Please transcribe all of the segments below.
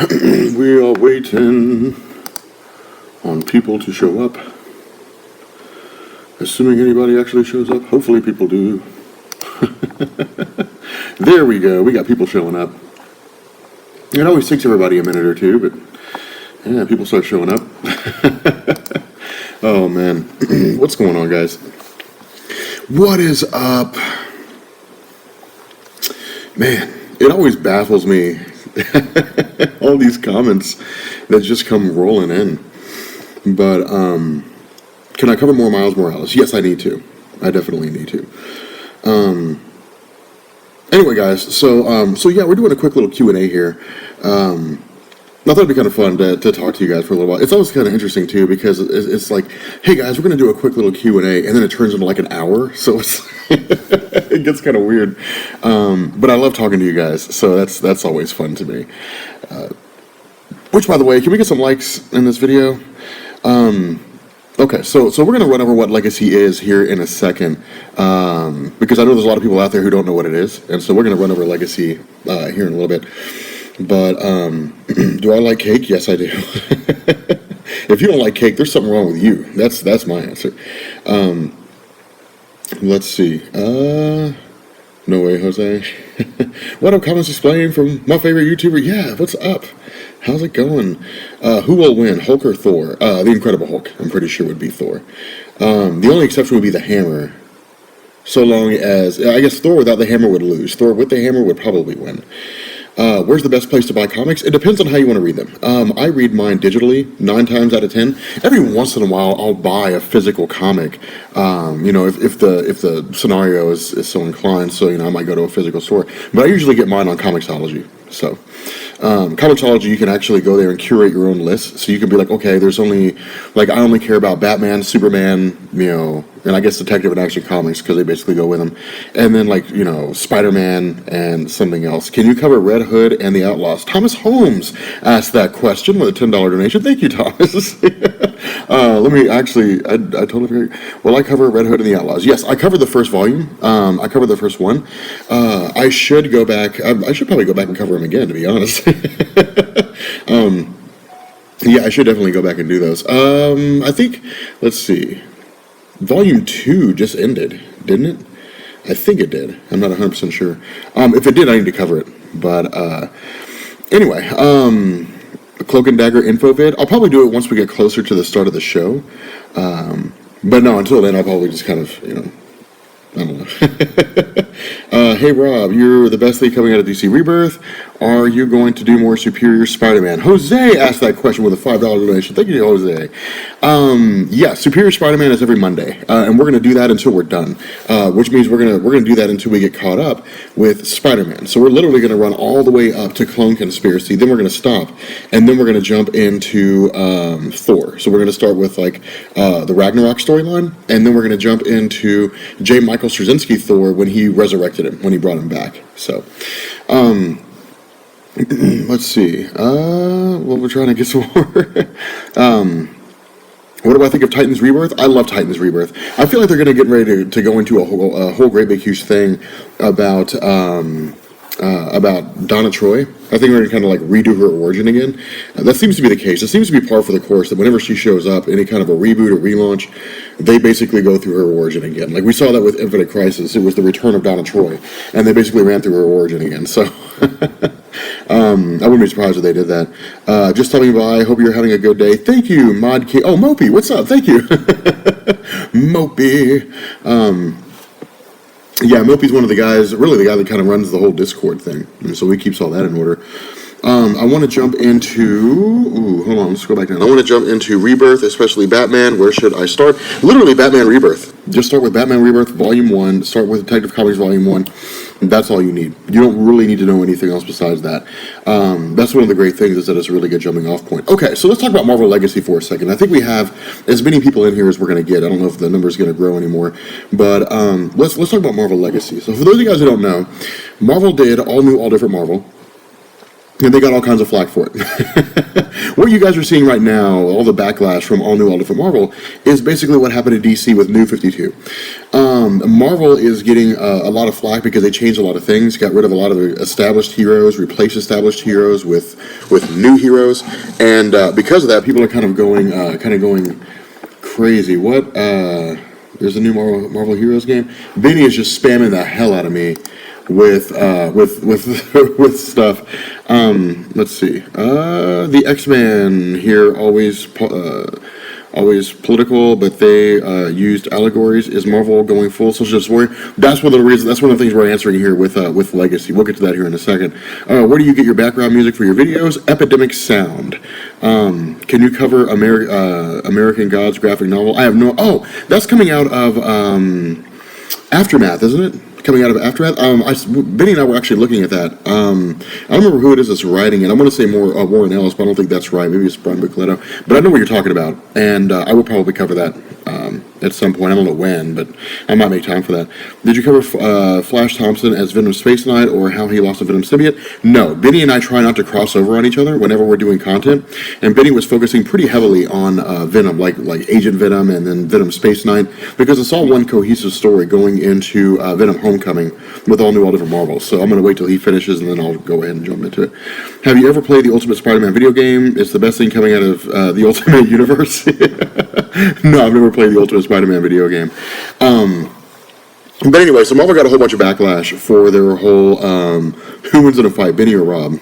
We are waiting on people to show up. Assuming anybody actually shows up. Hopefully people do. There we go. We got people showing up. It always takes everybody a minute or two, but yeah, people start showing up. Oh man. What's going on, guys? What is up? Man, it always baffles me. All these comments that just come rolling in. But can I cover more Miles Morales? Yes, I need to. I definitely need to. Anyway, guys, so yeah, we're doing a quick little Q&A here. I thought it'd be kind of fun to talk to you guys for a little while. It's always kind of interesting too, because it's like, hey guys, we're going to do a quick little Q&A, and then it turns into like an hour, so it's it gets kind of weird. But I love talking to you guys, so that's always fun to me. Which, by the way, can we get some likes in this video? Okay, so we're going to run over what legacy is here in a second, because I know there's a lot of people out there who don't know what it is, and so we're going to run over legacy here in a little bit. But do I like cake? Yes, I do. If you don't like cake, there's something wrong with you. That's my answer. Let's see. No way, Jose. What up, comments explain from my favorite YouTuber? Yeah, what's up? How's it going? Who will win, Hulk or Thor? The Incredible Hulk, I'm pretty sure, would be Thor. The only exception would be the hammer. So long as, I guess Thor without the hammer would lose. Thor with the hammer would probably win. Where's the best place to buy comics? It depends on how you want to read them. I read mine digitally 9 times out of 10. Every once in a while, I'll buy a physical comic. If the scenario is so inclined. So I might go to a physical store. But I usually get mine on Comixology. So Comixology, you can actually go there and curate your own list. So you can be like, okay, there's only I only care about Batman, Superman, and I guess Detective and Action Comics, because they basically go with them. And then Spider-Man and something else. Can you cover Red Hood and the Outlaws? Thomas Holmes asked that question with a $10 donation. Thank you, Thomas. Let me actually, I totally forgot. Well, I cover Red Hood and the Outlaws. Yes, I covered the first volume. I covered the first one. I should go back. I should probably go back and cover them again, to be honest. Yeah, I should definitely go back and do those. I think, let's see. Volume 2 just ended, didn't it? I think it did. I'm not 100% sure. If it did, I need to cover it. But anyway, Cloak and Dagger info vid. I'll probably do it once we get closer to the start of the show. But no, until then, I'll probably just kind of, I don't know. Hey Rob, you're the best thing coming out of DC Rebirth. Are you going to do more Superior Spider-Man? Jose asked that question with a $5 donation. Thank you, Jose. Yeah, Superior Spider-Man is every Monday, and we're going to do that until we're done. Which means we're gonna do that until we get caught up with Spider-Man. So we're literally going to run all the way up to Clone Conspiracy. Then we're going to stop, and then we're going to jump into Thor. So we're going to start with the Ragnarok storyline, and then we're going to jump into J. Michael Straczynski Thor when he resurrected him, when he brought him back. So, let's see. We're trying to get some more. What do I think of Titans Rebirth? I love Titans Rebirth. I feel like they're going to get ready to go into a whole great big huge thing about Donna Troy. I think we're going to kind of redo her origin again. That seems to be the case. It seems to be par for the course that whenever she shows up, any kind of a reboot or relaunch, they basically go through her origin again. We saw that with Infinite Crisis. It was the return of Donna Troy, and they basically ran through her origin again. So I wouldn't be surprised if they did that. Just stopping by. Hope you're having a good day. Thank you, Mod K. Oh, Mopey, what's up? Thank you. Mopey. Yeah, Mopey's one of the guys, really the guy that kind of runs the whole Discord thing. And so he keeps all that in order. I want to jump into, hold on, let's go back down. I want to jump into Rebirth, especially Batman. Where should I start? Literally Batman Rebirth. Just start with Batman Rebirth Volume 1. Start with Detective Comics Volume 1. That's all you need. You don't really need to know anything else besides that. That's one of the great things, is that it's a really good jumping off point. Okay, so let's talk about Marvel Legacy for a second. I think we have as many people in here as we're going to get. I don't know if the number is going to grow anymore. But let's talk about Marvel Legacy. So for those of you guys who don't know, Marvel did All New, All Different Marvel. And they got all kinds of flack for it. What you guys are seeing right now, all the backlash from All New, All Different Marvel, is basically what happened to DC with New 52. Marvel is getting a lot of flack because they changed a lot of things, got rid of a lot of established heroes, replaced established heroes with new heroes, and because of that, people are kind of going crazy. What? There's a new Marvel Heroes game. Benny is just spamming the hell out of me with stuff. Let's see. The X-Men here always political, but they used allegories. Is Marvel going full social justice warrior? That's one of the reasons. That's one of the things we're answering here with Legacy. We'll get to that here in a second. Where do you get your background music for your videos? Epidemic Sound. Can you cover American Gods graphic novel? I have no. Oh, that's coming out of Aftermath, isn't it? Coming out of Aftermath. Benny and I were actually looking at that. I don't remember who it is that's writing it. I'm going to say more Warren Ellis, but I don't think that's right. Maybe it's Brian Bucletto. But I know what you're talking about, and I will probably cover that at some point. I don't know when, but I might make time for that. Did you cover Flash Thompson as Venom Space Knight or how he lost a Venom symbiote? No. Benny and I try not to cross over on each other whenever we're doing content, and Benny was focusing pretty heavily on Venom, like Agent Venom and then Venom Space Knight, because it's all one cohesive story going into Venom Homecoming with All New, All Different Marvels. So I'm going to wait till he finishes, and then I'll go ahead and jump into it. Have you ever played the Ultimate Spider-Man video game? It's the best thing coming out of the Ultimate Universe. No, I've never played the Ultimate Spider-Man video game. But anyway, so Marvel got a whole bunch of backlash for their whole who wins in a fight, Benny or Rob?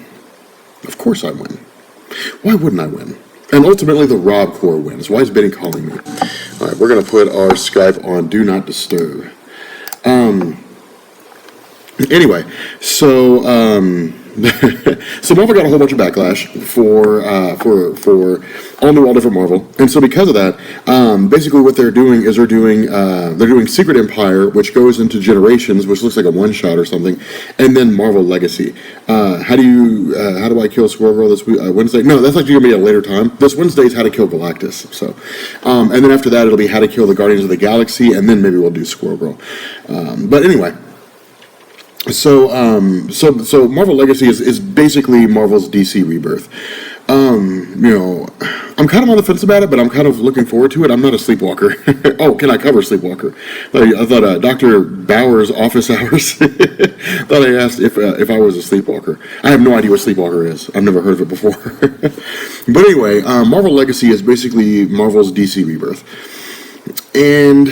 Of course I win. Why wouldn't I win? And ultimately the Rob Corps wins. Why is Benny calling me? All right, we're going to put our Skype on Do Not Disturb. Anyway, so so Marvel got a whole bunch of backlash for All New, All Different Marvel, and so because of that, basically what they're doing is they're doing Secret Empire, which goes into Generations, which looks like a one shot or something, and then Marvel Legacy. How do I kill Squirrel Girl this Wednesday? No, that's actually gonna be at a later time. This Wednesday is How to Kill Galactus. So, and then after that it'll be How to Kill the Guardians of the Galaxy, and then maybe we'll do Squirrel Girl. But anyway. So Marvel Legacy is basically Marvel's DC Rebirth. I'm kind of on the fence about it, but I'm kind of looking forward to it. I'm not a sleepwalker. Oh, can I cover Sleepwalker? I thought Dr. Bauer's office hours. Thought I asked if I was a sleepwalker. I have no idea what Sleepwalker is. I've never heard of it before. But anyway, Marvel Legacy is basically Marvel's DC Rebirth. And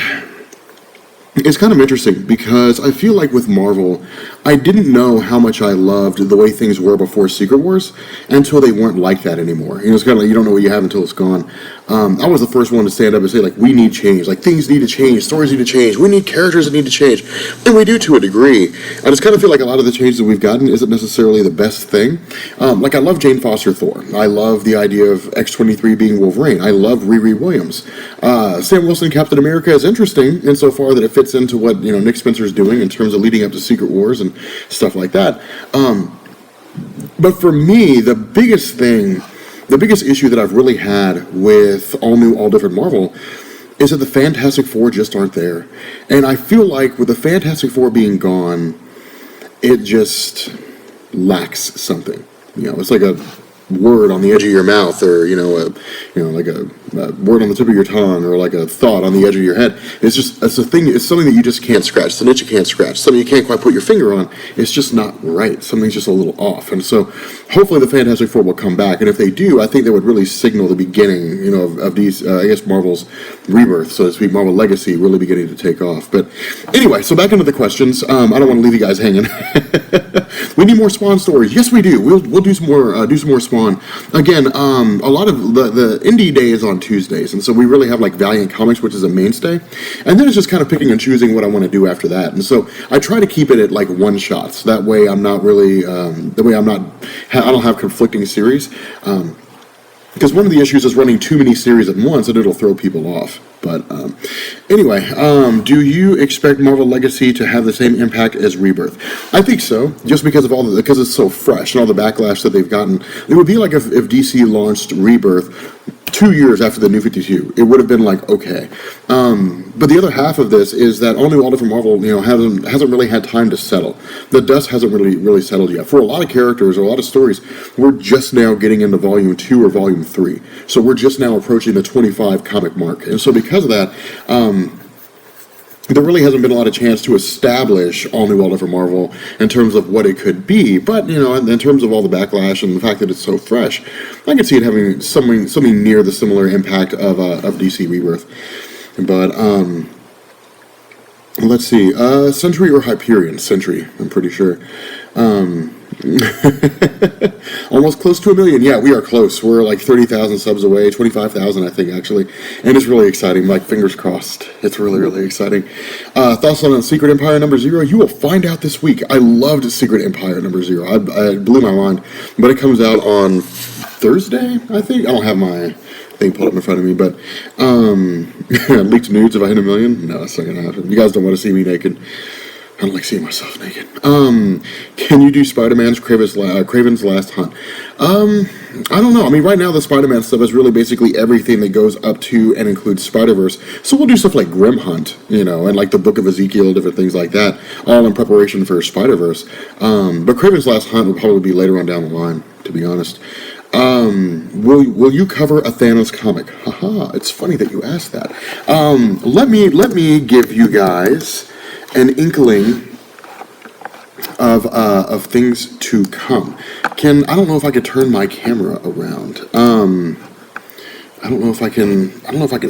it's kind of interesting because I feel like with Marvel, I didn't know how much I loved the way things were before Secret Wars until they weren't like that anymore. It's kind of like you don't know what you have until it's gone. I was the first one to stand up and say, like, we need change. Like, things need to change. Stories need to change. We need characters that need to change. And we do to a degree. I just kind of feel like a lot of the changes that we've gotten isn't necessarily the best thing. Like, I love Jane Foster Thor. I love the idea of X-23 being Wolverine. I love Riri Williams. Sam Wilson Captain America is interesting insofar that it fits into what Nick Spencer's doing in terms of leading up to Secret Wars and stuff like that. But for me, the biggest issue that I've really had with All New, All Different Marvel is that the Fantastic Four just aren't there. And I feel like with the Fantastic Four being gone, it just lacks something. It's like a word on the edge of your mouth, or like a word on the tip of your tongue, or like a thought on the edge of your head. It's a thing. It's something that you just can't scratch. It's an itch you can't scratch. Something you can't quite put your finger on. It's just not right. Something's just a little off. And so, hopefully, the Fantastic Four will come back. And if they do, I think that would really signal the beginning, of these. I guess Marvel's rebirth, so to speak, Marvel Legacy, really beginning to take off. But anyway, so back into the questions. I don't want to leave you guys hanging. We need more Spawn stories. Yes, we do. We'll do some more Spawn. Again, a lot of the indie day is on Tuesdays, and so we really have like Valiant Comics, which is a mainstay, and then it's just kind of picking and choosing what I want to do after that. And so I try to keep it at like one shots. That way I'm not really, I don't have conflicting series. Because one of the issues is running too many series at once, and it'll throw people off. But anyway, do you expect Marvel Legacy to have the same impact as Rebirth? I think so, just because of because it's so fresh and all the backlash that they've gotten. It would be like if DC launched Rebirth 2 years after the New 52, it would have been like, okay. But the other half of this is that all new Alder from Marvel, hasn't really had time to settle. The dust hasn't really settled yet. For a lot of characters or a lot of stories, we're just now getting into Volume 2 or Volume 3. So we're just now approaching the 25 comic mark. And so because of that, there really hasn't been a lot of chance to establish all new Alder from Marvel in terms of what it could be. But, in terms of all the backlash and the fact that it's so fresh, I can see it having something near the similar impact of DC Rebirth. But, let's see, Century or Hyperion? Century, I'm pretty sure. Almost close to 1 million. Yeah, we are close. We're like 30,000 subs away, 25,000 I think actually, and it's really exciting. Like, fingers crossed. It's really exciting. Thoughts on Secret Empire #0? You will find out this week. I loved Secret Empire #0. I blew my mind, but it comes out on Thursday, I think. I don't have my thing pulled up in front of me, but leaked nudes if I hit 1 million? No, that's not gonna happen. You guys don't want to see me naked. I don't like seeing myself naked. Can you do Spider-Man's Kraven's Last Hunt? I don't know. I mean, right now the Spider-Man stuff is really basically everything that goes up to and includes Spider-Verse. So we'll do stuff like Grim Hunt, and like the Book of Ezekiel, different things like that, all in preparation for Spider-Verse. But Kraven's Last Hunt will probably be later on down the line, to be honest. Will you cover a Thanos comic? Haha, it's funny that you asked that. Let me give you guys an inkling of things to come. I don't know if I could turn my camera around. I don't know if I can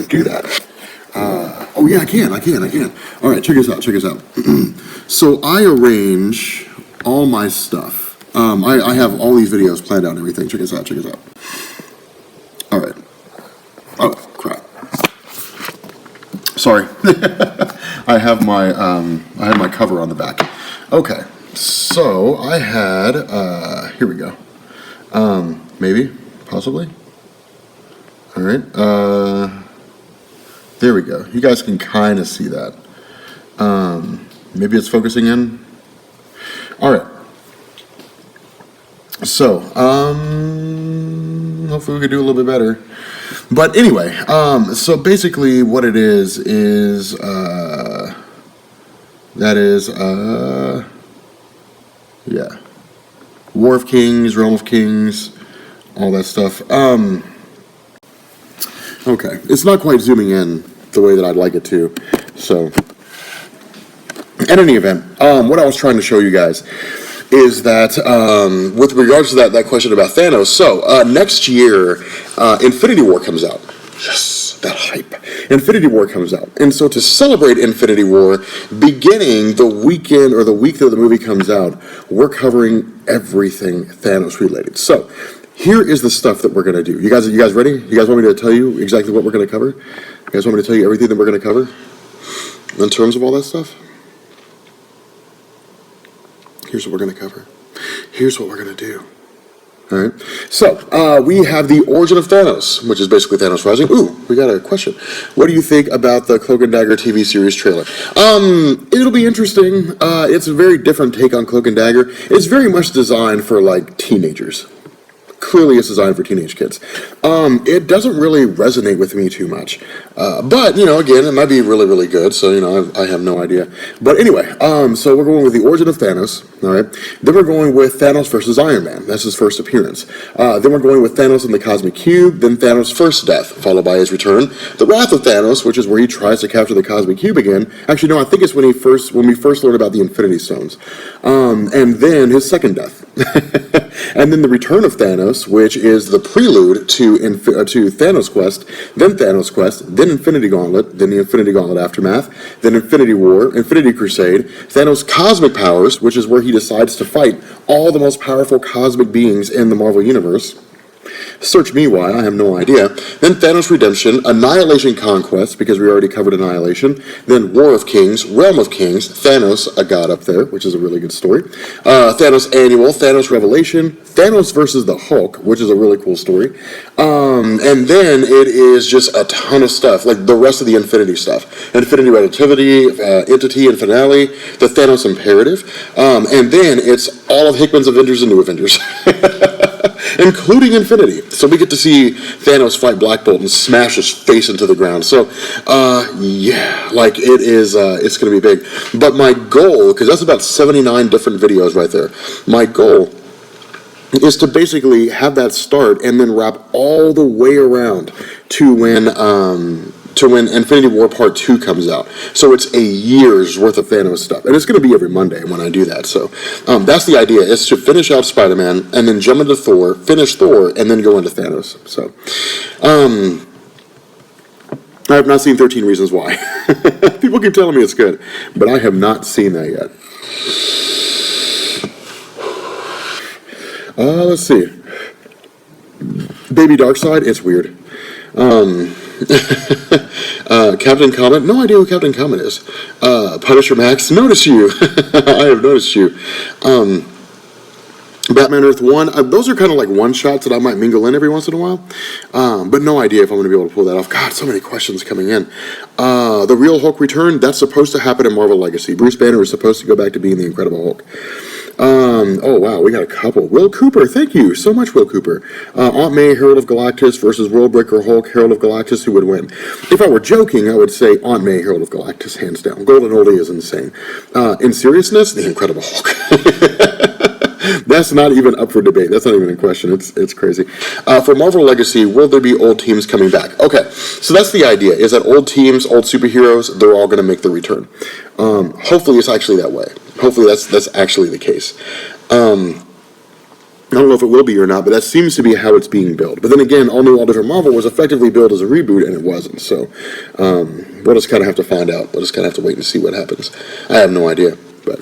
do that. Oh yeah, I can. All right, check this out. So I arrange all my stuff. I have all these videos planned out and everything. Check this out. All right. Oh, crap. Sorry. I have my cover on the back. Okay. So I had here we go. Maybe, possibly. All right. There we go. You guys can kind of see that. Maybe it's focusing in. All right. So, hopefully we could do a little bit better. But anyway, so basically what it is yeah. War of Kings, Realm of Kings, all that stuff. Okay, it's not quite zooming in the way that I'd like it to, so. In any event, what I was trying to show you guys is that with regards to that question about Thanos, so next year, Infinity War comes out. Yes, that hype. Infinity War comes out. And so to celebrate Infinity War, beginning the weekend or the week that the movie comes out, we're covering everything Thanos related. So here is the stuff that we're going to do. You guys ready? You guys want me to tell you exactly what we're going to cover? You guys want me to tell you everything that we're going to cover in terms of all that stuff? Here's what we're going to cover. Here's what we're going to do. All right. So, we have the origin of Thanos, which is basically Thanos Rising. Ooh, we got a question. What do you think about the Cloak and Dagger TV series trailer? It'll be interesting. It's a very different take on Cloak and Dagger. It's very much designed for, like, teenagers. Clearly it's designed for teenage kids. It doesn't really resonate with me too much. But, again, it might be really, really good, so, I have no idea. But anyway, so we're going with the origin of Thanos, all right? Then we're going with Thanos versus Iron Man. That's his first appearance. Then we're going with Thanos and the Cosmic Cube, then Thanos' first death, followed by his return. The Wrath of Thanos, which is where he tries to capture the Cosmic Cube again. Actually, no, I think it's when we first learned about the Infinity Stones. And then his second death. And then the return of Thanos, which is the prelude to Thanos Quest, then Thanos Quest, then Infinity Gauntlet, then the Infinity Gauntlet Aftermath, then Infinity War, Infinity Crusade, Thanos' cosmic powers, which is where he decides to fight all the most powerful cosmic beings in the Marvel Universe. Search me why, I have no idea. Then Thanos Redemption, Annihilation Conquest, because we already covered Annihilation. Then War of Kings, Realm of Kings, Thanos, a god up there, which is a really good story. Thanos Annual, Thanos Revelation, Thanos versus the Hulk, which is a really cool story. And then it is just a ton of stuff, like the rest of the Infinity stuff. Infinity Relativity, Entity and Finale, the Thanos Imperative. And then it's all of Hickman's Avengers and New Avengers. including Infinity. So we get to see Thanos fight Black Bolt and smash his face into the ground. So, yeah, like it is, it's going to be big. But my goal, because that's about 79 different videos right there, my goal is to basically have that start and then wrap all the way around to when Infinity War Part 2 comes out. So it's a year's worth of Thanos stuff. And it's going to be every Monday when I do that. So that's the idea, is to finish out Spider-Man and then jump into Thor, finish Thor, and then go into Thanos. So I have not seen 13 Reasons Why. People keep telling me it's good, but I have not seen that yet. Let's see. Baby Darkseid, it's weird. Captain Comet, no idea who Captain Comet is. Punisher Max, notice you. I have noticed you. Batman Earth 1, those are kind of like one-shots that I might mingle in every once in a while. But no idea if I'm going to be able to pull that off. God, so many questions coming in. The Real Hulk return, that's supposed to happen in Marvel Legacy. Bruce Banner is supposed to go back to being the Incredible Hulk. Oh wow, we got a couple. Will Cooper, thank you so much, Will Cooper. Aunt May, Herald of Galactus versus Worldbreaker Hulk, Herald of Galactus, who would win? If I were joking, I would say Aunt May, Herald of Galactus, hands down. Golden Oldie is insane. In seriousness, the Incredible Hulk. That's not even up for debate. That's not even a question. It's crazy. For Marvel Legacy, will there be old teams coming back? Okay, so that's the idea, is that old teams, old superheroes, they're all going to make the return. Hopefully it's actually that way. Hopefully that's actually the case. I don't know if it will be or not, but that seems to be how it's being billed. But then again, All New, All Different Marvel was effectively billed as a reboot, and it wasn't. So we'll just kind of have to find out. We'll just kind of have to wait and see what happens. I have no idea. But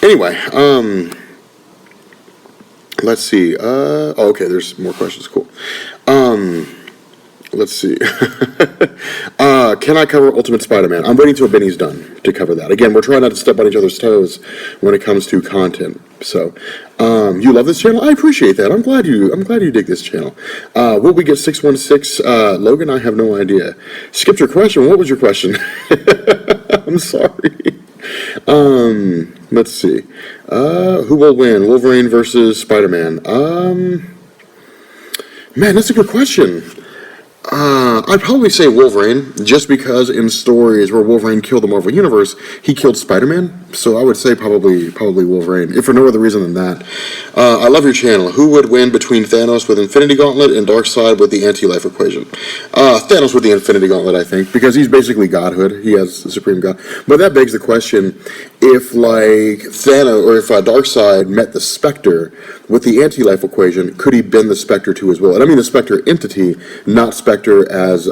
anyway, let's see. Okay, there's more questions. Cool. Let's see. Can I cover Ultimate Spider-Man? I'm waiting till Benny's done to cover that. Again, we're trying not to step on each other's toes when it comes to content. So, you love this channel? I appreciate that. I'm glad you dig this channel. Will we get 616? Logan, I have no idea. Skipped your question. What was your question? I'm sorry. Let's see. Who will win? Wolverine versus Spider-Man? Man, that's a good question. I'd probably say Wolverine, just because in stories where Wolverine killed the Marvel Universe, he killed Spider-Man. So I would say probably Wolverine, if for no other reason than that. I love your channel. Who would win between Thanos with Infinity Gauntlet and Darkseid with the anti-life equation? Thanos with the Infinity Gauntlet, I think, because he's basically godhood. He has the supreme god. But that begs the question, if like Thanos or if Darkseid met the Spectre with the anti-life equation, could he bend the Spectre to his will? And I mean the Spectre entity, not Spectre as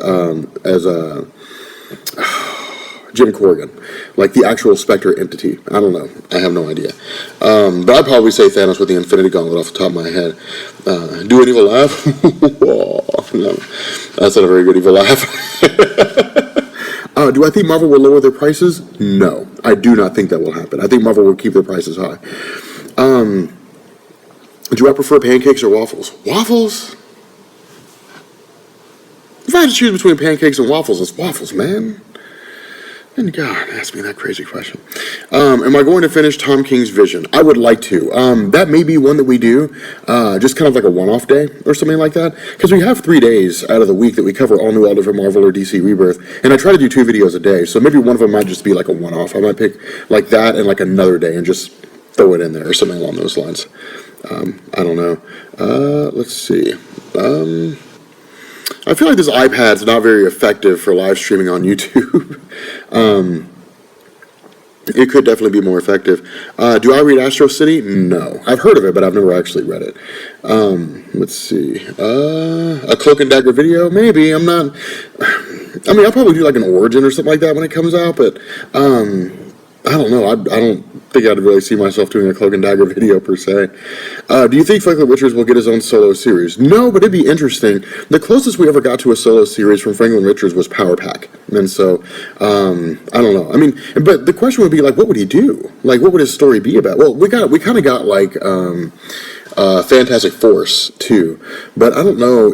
Jim Corrigan, like the actual Spectre entity. I don't know. I have no idea. But I'd probably say Thanos with the Infinity Gauntlet off the top of my head. Do an evil laugh? No, that's not a very good evil laugh. Do I think Marvel will lower their prices? No, I do not think that will happen. I think Marvel will keep their prices high. Do I prefer pancakes or waffles? Waffles? If I had to choose between pancakes and waffles, it's waffles, man. And God, ask me that crazy question. Am I going to finish Tom King's Vision? I would like to. That may be one that we do, just kind of like a one-off day or something like that. Because we have 3 days out of the week that we cover All New, All Different Marvel or DC Rebirth. And I try to do 2 videos a day. So maybe one of them might just be like a one-off. I might pick like that and like another day and just throw it in there or something along those lines. I don't know. Let's see. I feel like this iPad's not very effective for live streaming on YouTube. It could definitely be more effective. Do I read Astro City? No. I've heard of it, but I've never actually read it. Let's see. A Cloak and Dagger video? Maybe. I'm not... I mean, I'll probably do like an origin or something like that when it comes out, but... I don't know. I don't think I'd really see myself doing a Cloak and Dagger video per se. Do you think Franklin Richards will get his own solo series? No, but it'd be interesting. The closest we ever got to a solo series from Franklin Richards was Power Pack. And so, I don't know. I mean, but the question would be like, what would he do? Like, what would his story be about? Well, we kind of got like, Fantastic Force too, but I don't know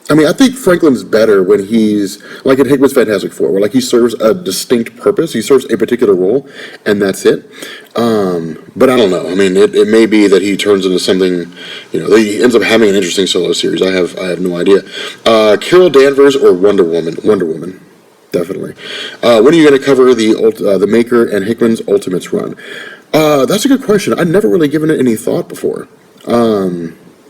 I mean, I think Franklin's better when he's, like in Hickman's Fantastic Four, where like he serves a distinct purpose, he serves a particular role, and that's it. But I don't know. I mean, it may be that he turns into something, that he ends up having an interesting solo series. I have no idea. Carol Danvers or Wonder Woman? Wonder Woman, definitely. When are you going to cover the Maker and Hickman's Ultimates run? That's a good question. I've never really given it any thought before.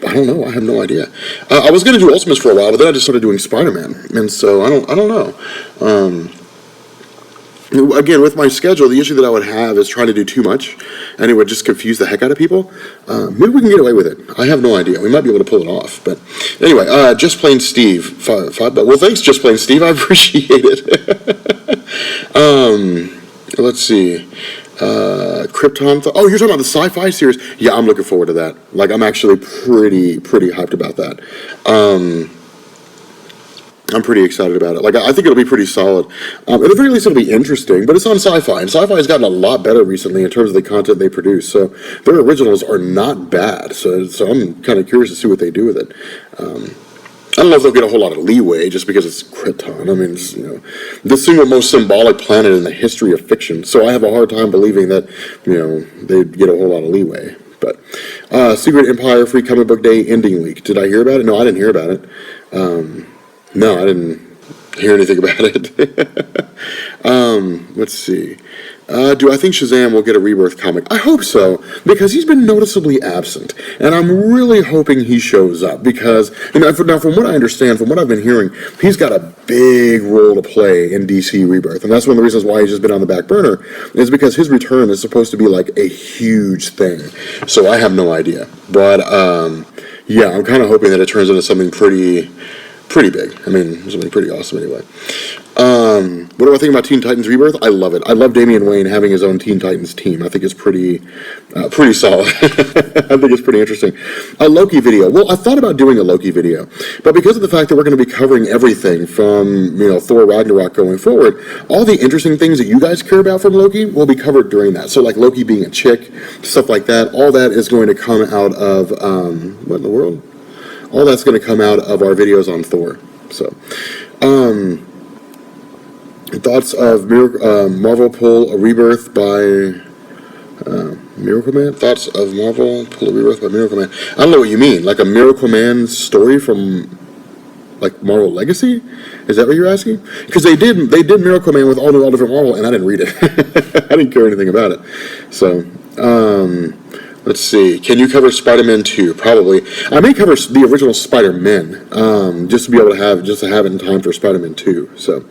I don't know. I have no idea. I was going to do Ultimates for a while, but then I just started doing Spider-Man, and so I don't know. Again, with my schedule, the issue that I would have is trying to do too much, and it would just confuse the heck out of people. Maybe we can get away with it. I have no idea. We might be able to pull it off. But anyway, Just Plain Steve. Well, thanks, Just Plain Steve. I appreciate it. Let's see. Krypton. Oh, you're talking about the sci-fi series? Yeah, I'm looking forward to that. Like, I'm actually pretty hyped about that. I'm pretty excited about it. Like, I think it'll be pretty solid. At the very least, it'll be interesting, but it's on Sci-Fi, and Sci-Fi has gotten a lot better recently in terms of the content they produce, so their originals are not bad, so I'm kind of curious to see what they do with it. I don't know if they'll get a whole lot of leeway just because it's Krypton. I mean, it's, the single most symbolic planet in the history of fiction, so I have a hard time believing that, they'd get a whole lot of leeway. But Secret Empire Free Comic Book Day ending leak. Did I hear about it? No, I didn't hear about it. No, I didn't hear anything about it. Let's see. Do I think Shazam will get a Rebirth comic? I hope so, because he's been noticeably absent, and I'm really hoping he shows up, because, now from what I understand, from what I've been hearing, he's got a big role to play in DC Rebirth, and that's one of the reasons why he's just been on the back burner, is because his return is supposed to be like a huge thing, so I have no idea, but, yeah, I'm kind of hoping that it turns into something pretty big. I mean, something pretty awesome anyway. What do I think about Teen Titans Rebirth? I love it. I love Damian Wayne having his own Teen Titans team. I think it's pretty solid. I think it's pretty interesting. A Loki video. Well, I thought about doing a Loki video, but because of the fact that we're going to be covering everything from, Thor Ragnarok going forward, all the interesting things that you guys care about from Loki will be covered during that. So like Loki being a chick, stuff like that, all that is going to come out of, what in the world? All that's going to come out of our videos on Thor. So, thoughts of Marvel pull a Rebirth by Miracle Man? Thoughts of Marvel pull a Rebirth by Miracle Man? I don't know what you mean. Like a Miracle Man story from like Marvel Legacy? Is that what you're asking? Because they did Miracle Man with all different Marvel, and I didn't read it. I didn't care anything about it. So, let's see. Can you cover Spider-Man 2? Probably. I may cover the original Spider-Man, just to be able to have it in time for Spider-Man 2. So,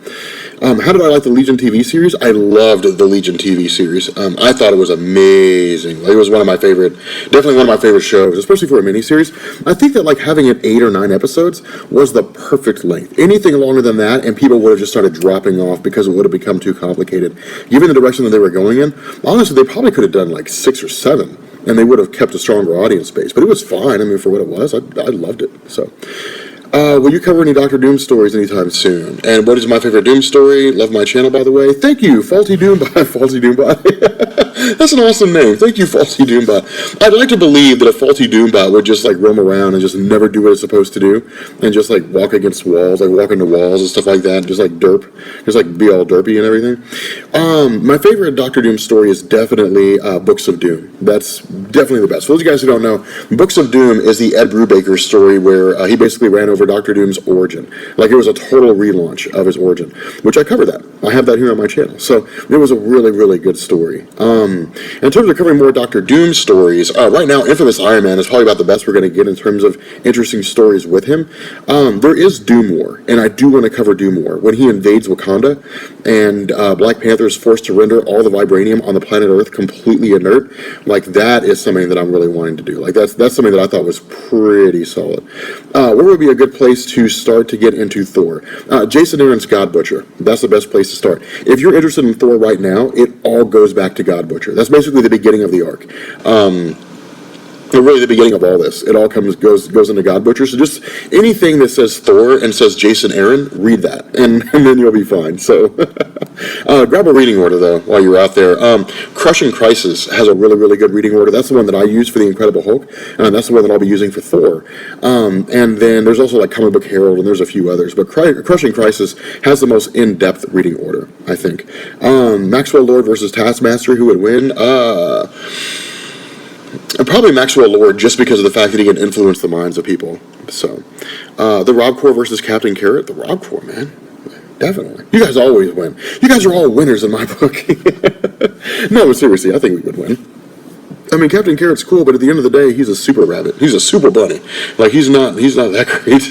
how did I like the Legion TV series? I loved the Legion TV series. I thought it was amazing. Like, it was definitely one of my favorite shows, especially for a miniseries. I think that like having it 8 or 9 episodes was the perfect length. Anything longer than that, and people would have just started dropping off because it would have become too complicated. Given the direction that they were going in, honestly, they probably could have done like 6 or 7. And they would have kept a stronger audience base. But it was fine. I mean, for what it was, I loved it. So, will you cover any Doctor Doom stories anytime soon? And what is my favorite Doom story? Love my channel, by the way. Thank you, Faulty Doombot. Faulty Doombot. That's an awesome name. Thank you, Faulty Doombot. I'd like to believe that a Faulty Doombot would just like roam around and just never do what it's supposed to do, and just like walk against walls, like walk into walls and stuff like that, just like derp, just like be all derpy and everything. My favorite Doctor Doom story is definitely Books of Doom. That's definitely the best. For those of you guys who don't know, Books of Doom is the Ed Brubaker story where he basically ran over Doctor Doom's origin. Like, it was a total relaunch of his origin, which I covered that. I have that here on my channel. So it was a really, really good story. In terms of covering more Doctor Doom stories, right now, Infamous Iron Man is probably about the best we're going to get in terms of interesting stories with him. There is Doom War, and I do want to cover Doom War. When he invades Wakanda, and Black Panther is forced to render all the vibranium on the planet Earth completely inert, like, that is something that I'm really wanting to do. Like, that's something that I thought was pretty solid. Where would be a good place to start to get into Thor? Jason Aaron's God Butcher. That's the best place to start. If you're interested in Thor right now, it all goes back to God Butcher. That's basically the beginning of the arc. Really the beginning of all this. It all goes into God Butcher. So just anything that says Thor and says Jason Aaron, read that, and then you'll be fine. So, Grab a reading order, though, while you're out there. Crushing Crisis has a really, really good reading order. That's the one that I use for the Incredible Hulk, and that's the one that I'll be using for Thor. And then there's also like Comic Book Herald, and there's a few others. But Crushing Crisis has the most in-depth reading order, I think. Maxwell Lord versus Taskmaster, who would win? Probably Maxwell Lord, just because of the fact that he can influence the minds of people. So, the Rob Corps versus Captain Carrot. The Rob Corps, man. Definitely. You guys always win. You guys are all winners in my book. No, seriously, I think we would win. I mean, Captain Carrot's cool, but at the end of the day, he's a super rabbit. He's a super bunny. Like, he's not that great.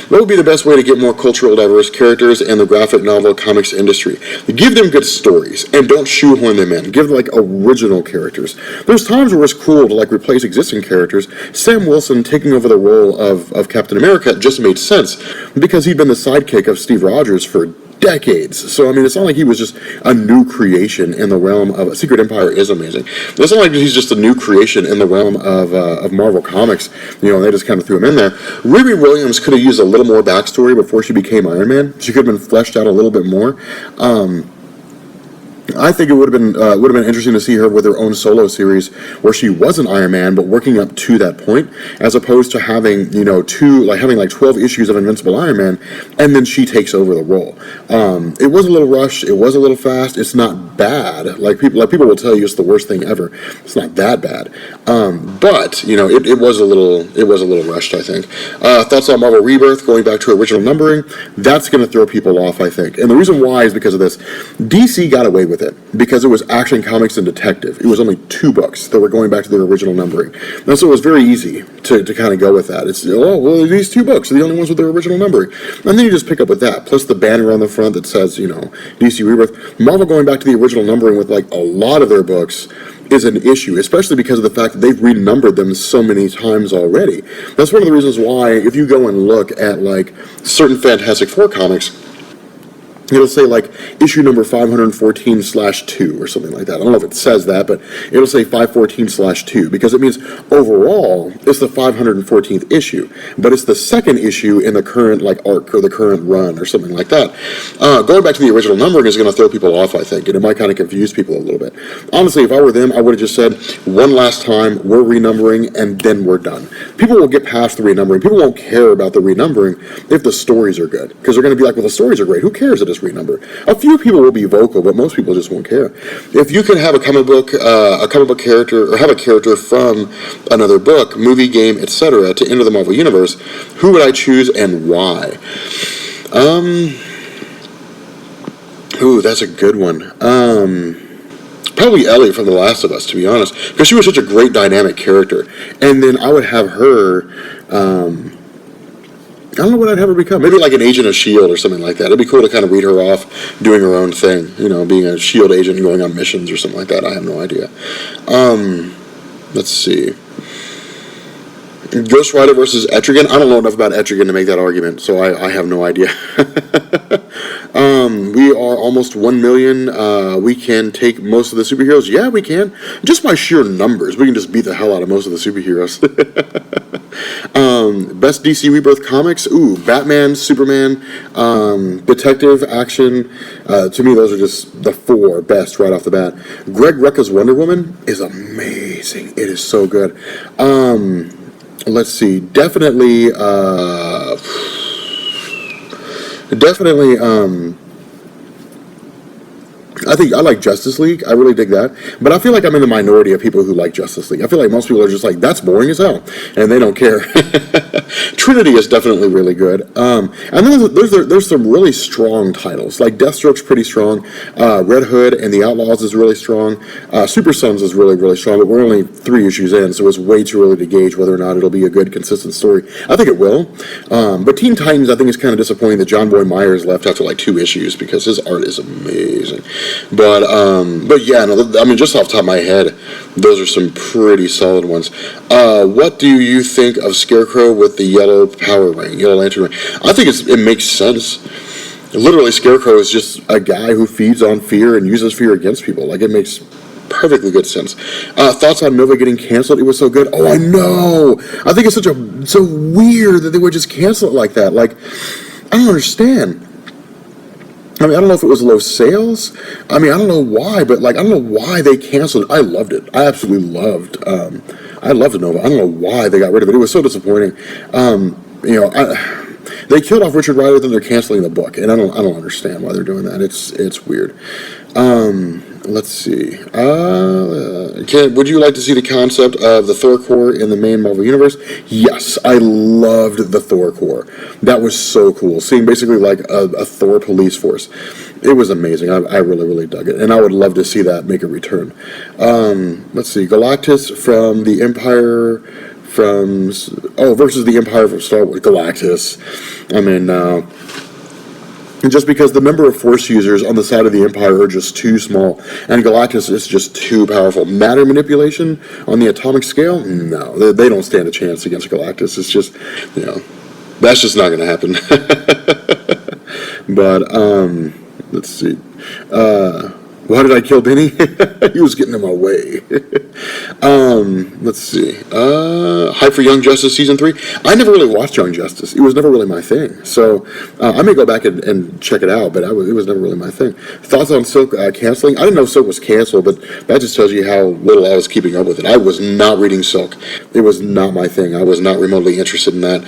What would be the best way to get more cultural diverse characters in the graphic novel comics industry? Give them good stories, and don't shoehorn them in. Give them, like, original characters. There's times where it's cool to, like, replace existing characters. Sam Wilson taking over the role of Captain America just made sense, because he'd been the sidekick of Steve Rogers for decades. So, I mean, it's not like he was just a new creation in the realm of... Secret Empire is amazing. It's not like he's just a new creation in the realm of Marvel Comics. You know, they just kind of threw him in there. Riri Williams could have used a little more backstory before she became Iron Man. She could have been fleshed out a little bit more. I think it would have been interesting to see her with her own solo series where she was an Iron Man, but working up to that point, as opposed to having, you know, having 12 issues of Invincible Iron Man, and then she takes over the role. It was a little rushed. It was a little fast. It's not bad. Like people will tell you it's the worst thing ever. It's not that bad. But you know, it was a little rushed, I think. Thoughts on Marvel Rebirth, going back to original numbering, that's going to throw people off, I think. And the reason why is because of this. DC got away with it because it was Action Comics and Detective. It was only 2 books that were going back to their original numbering. And so it was very easy to kind of go with that. It's, these 2 books are the only ones with their original numbering. And then you just pick up with that, plus the banner on the front that says, you know, DC Rebirth. Marvel going back to the original numbering with, like, a lot of their books is an issue, especially because of the fact that they've renumbered them so many times already. That's one of the reasons why, if you go and look at, like, certain Fantastic Four comics, it'll say, like, issue number 514/2 or something like that. I don't know if it says that, but it'll say 514/2 because it means overall it's the 514th issue, but it's the second issue in the current, like, arc or the current run or something like that. Going back to the original numbering is going to throw people off, I think, and it might kind of confuse people a little bit. Honestly, if I were them, I would have just said, one last time, we're renumbering, and then we're done. People will get past the renumbering. People won't care about the renumbering if the stories are good, because they're going to be like, well, the stories are great. Who cares if it's renumber? A few people will be vocal, but most people just won't care. If you could have a comic book character, or have a character from another book, movie, game, etc., to enter the Marvel Universe, who would I choose and why? Ooh, that's a good one. Probably Ellie from The Last of Us, to be honest, because she was such a great dynamic character. And then I would have her, I don't know what I'd have her become. Maybe like an agent of S.H.I.E.L.D. or something like that. It'd be cool to kind of read her off doing her own thing, you know, being a S.H.I.E.L.D. agent and going on missions or something like that. I have no idea. Let's see. Ghost Rider versus Etrigan. I don't know enough about Etrigan to make that argument, so I have no idea. We are almost 1 million. We can take most of the superheroes. Yeah, we can. Just by sheer numbers, we can just beat the hell out of most of the superheroes. Best DC Rebirth comics. Ooh, Batman, Superman, Detective, Action. To me, those are just the 4 best right off the bat. Greg Rucka's Wonder Woman is amazing. It is so good. Let's see. Definitely, I think I like Justice League. I really dig that. But I feel like I'm in the minority of people who like Justice League. I feel like most people are just like, that's boring as hell. And they don't care. Trinity is definitely really good. And then there's some really strong titles. Like Deathstroke's pretty strong. Red Hood and the Outlaws is really strong. Super Sons is really, really strong. But we're only 3 issues in, so it's way too early to gauge whether or not it'll be a good, consistent story. I think it will. But Teen Titans, I think it's kind of disappointing that John Boy Myers left after like 2 issues because his art is amazing. But yeah, no, I mean, just off the top of my head, those are some pretty solid ones. What do you think of Scarecrow with the yellow power ring, yellow lantern ring? I think it makes sense. Literally, Scarecrow is just a guy who feeds on fear and uses fear against people. Like, it makes perfectly good sense. Thoughts on Nova getting canceled? It was so good. Oh, I know. I think it's so weird that they would just cancel it like that. Like, I don't understand. I mean, I don't know if it was low sales. I mean, I don't know why, but like, I don't know why they canceled it. I loved it. I absolutely loved. I loved the Nova. I don't know why they got rid of it. It was so disappointing. They killed off Richard Rider, then they're canceling the book, and I don't understand why they're doing that. It's weird. Let's see. Would you like to see the concept of the Thor Corps in the main Marvel Universe? Yes, I loved the Thor Corps. That was so cool. Seeing basically like a Thor police force. It was amazing. I really, really dug it. And I would love to see that make a return. Let's see. Galactus from the Empire... versus the Empire from Star Wars. Galactus. I mean, just because the number of Force users on the side of the Empire are just too small, and Galactus is just too powerful. Matter manipulation on the atomic scale? No, they don't stand a chance against Galactus. It's just, that's just not going to happen. But, let's see. Why did I kill Denny? He was getting in my way. Let's see. Hype for Young Justice Season 3. I never really watched Young Justice. It was never really my thing. So I may go back and check it out, but it was never really my thing. Thoughts on Silk canceling? I didn't know Silk was canceled, but that just tells you how little I was keeping up with it. I was not reading Silk. It was not my thing. I was not remotely interested in that.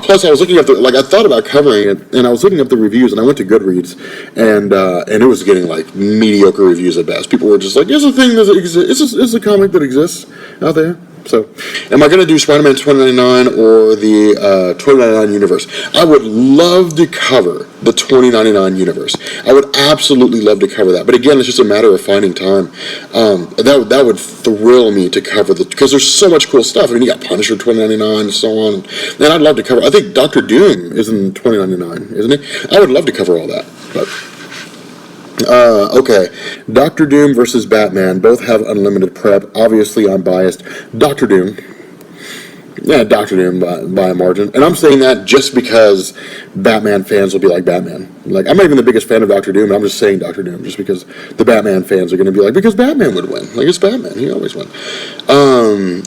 Plus, I was looking up I thought about covering it, and I was looking up the reviews, and I went to Goodreads, and it was getting like mediocre reviews at best. People were just like, "It's a thing that exists. It's a comic that exists out there." So, am I going to do Spider-Man 2099 or the 2099 universe? I would love to cover the 2099 universe. I would absolutely love to cover that. But again, it's just a matter of finding time. That would thrill me to cover because there's so much cool stuff. I mean, you got Punisher 2099 and so on. And I'd love to cover. I think Doctor Doom is in 2099, isn't he? I would love to cover all that. But. Okay, Doctor Doom versus Batman. Both have unlimited prep. Obviously, I'm biased. Doctor Doom. Yeah, Doctor Doom by a margin. And I'm saying that just because Batman fans will be like Batman. Like, I'm not even the biggest fan of Doctor Doom, but I'm just saying Doctor Doom just because the Batman fans are going to be like, because Batman would win. Like, it's Batman. He always wins.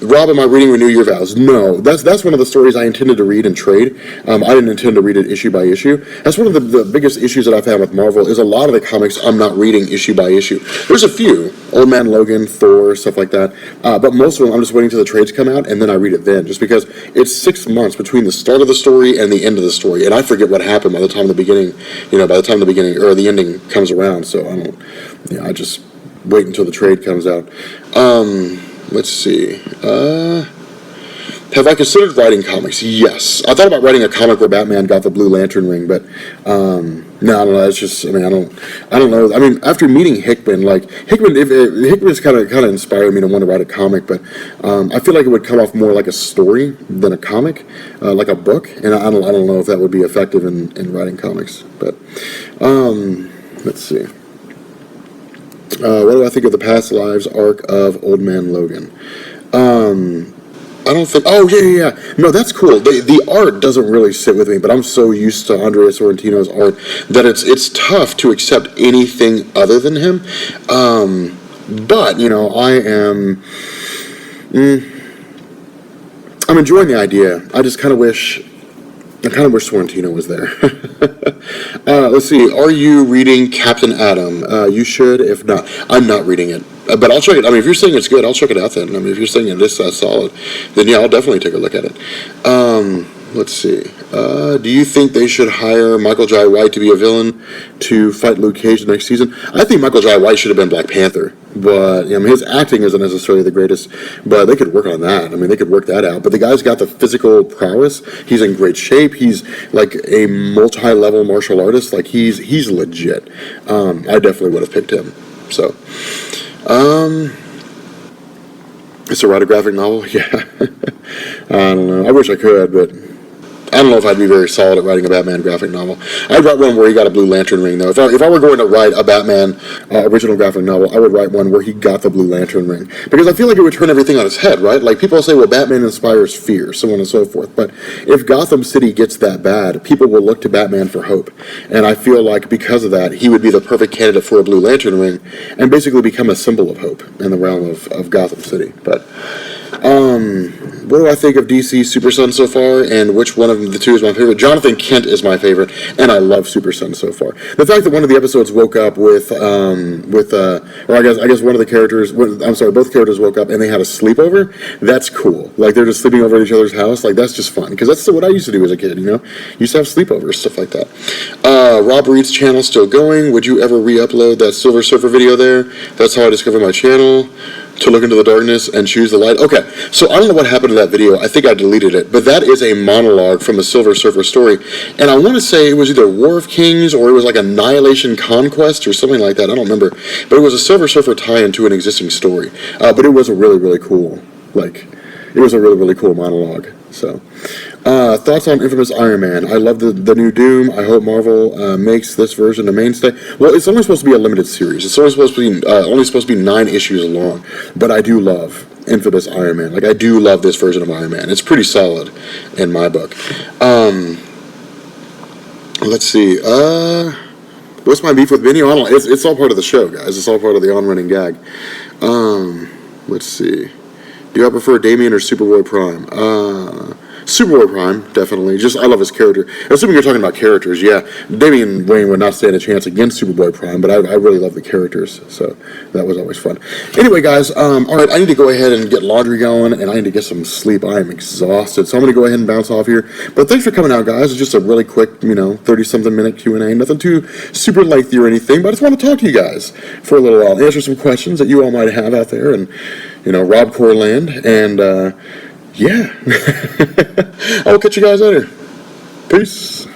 Rob, am I reading Renew Your Vows? No. That's one of the stories I intended to read and trade. I didn't intend to read it issue by issue. That's one of the biggest issues that I've had with Marvel is a lot of the comics I'm not reading issue by issue. There's a few. Old Man Logan, Thor, stuff like that. But most of them, I'm just waiting till the trades come out, and then I read it then. Just because it's 6 months between the start of the story and the end of the story. And I forget what happened by the time the beginning or the ending comes around. So I just wait until the trade comes out. Let's see. Have I considered writing comics? Yes. I thought about writing a comic where Batman got the Blue Lantern ring, but no, I don't know. It's just, I don't know. I mean, after meeting Hickman, Hickman's kind of inspired me to want to write a comic, but I feel like it would come off more like a story than a comic, like a book, and I don't know if that would be effective in writing comics. But let's see. What do I think of the past lives arc of Old Man Logan? I don't think. Oh yeah. No, that's cool. The art doesn't really sit with me, but I'm so used to Andrea Sorrentino's art that it's tough to accept anything other than him. But I am. I'm enjoying the idea. I just kind of wish. I kind of wish Sorrentino was there. Let's see. Are you reading Captain Atom? You should. If not, I'm not reading it. But I'll check it. I mean, if you're saying it's good, I'll check it out then. I mean, if you're saying it is solid, then yeah, I'll definitely take a look at it. Let's see. Do you think they should hire Michael Jai White to be a villain to fight Luke Cage next season? I think Michael Jai White should have been Black Panther. But his acting isn't necessarily the greatest. But they could work on that. I mean, they could work that out. But the guy's got the physical prowess. He's in great shape. He's like a multi-level martial artist. Like, he's legit. I definitely would have picked him. So... it's a write a graphic novel? Yeah. I don't know. I wish I could, but I don't know if I'd be very solid at writing a Batman graphic novel. I'd write one where he got a Blue Lantern ring, though. If I were going to write a Batman original graphic novel, I would write one where he got the Blue Lantern ring. Because I feel like it would turn everything on its head, right? Like, people say, well, Batman inspires fear, so on and so forth. But if Gotham City gets that bad, people will look to Batman for hope. And I feel like because of that, he would be the perfect candidate for a Blue Lantern ring and basically become a symbol of hope in the realm of Gotham City. But... What do I think of DC Super Son so far, and which one of the two is my favorite? Jonathan Kent is my favorite, and I love Super Son so far. The fact that one of the episodes woke up with or I guess one of the characters, both characters woke up and they had a sleepover. That's cool. Like they're just sleeping over at each other's house. Like that's just fun because that's what I used to do as a kid. Used to have sleepovers, stuff like that. Rob Reed's channel still going. Would you ever re-upload that Silver Surfer video there? That's how I discovered my channel. To look into the darkness and choose the light. Okay, so I don't know what happened to that video. I think I deleted it, but that is a monologue from the Silver Surfer story, and I want to say it was either War of Kings or it was like Annihilation Conquest or something like that. I don't remember, but it was a Silver Surfer tie-in to an existing story. But it was a really, really cool, really cool monologue. So, thoughts on Infamous Iron Man? I love the new Doom. I hope Marvel makes this version a mainstay. Well, it's only supposed to be a limited series. It's only supposed to be 9 issues long. But I do love Infamous Iron Man. Like I do love this version of Iron Man. It's pretty solid in my book. Let's see. What's my beef with Vinny? I don't know. It's all part of the show, guys. It's all part of the on-running gag. Let's see. Do I prefer Damian or Superboy Prime? Superboy Prime, definitely. I love his character. Assuming you're talking about characters, yeah. Damian Wayne would not stand a chance against Superboy Prime, but I really love the characters, so that was always fun. Anyway, guys, all right, I need to go ahead and get laundry going, and I need to get some sleep. I am exhausted, so I'm going to go ahead and bounce off here. But thanks for coming out, guys. It's just a really quick, 30-something minute Q&A. Nothing too super lengthy or anything, but I just want to talk to you guys for a little while, answer some questions that you all might have out there, and, Rob Corland, and, yeah. I'll catch you guys later. Peace.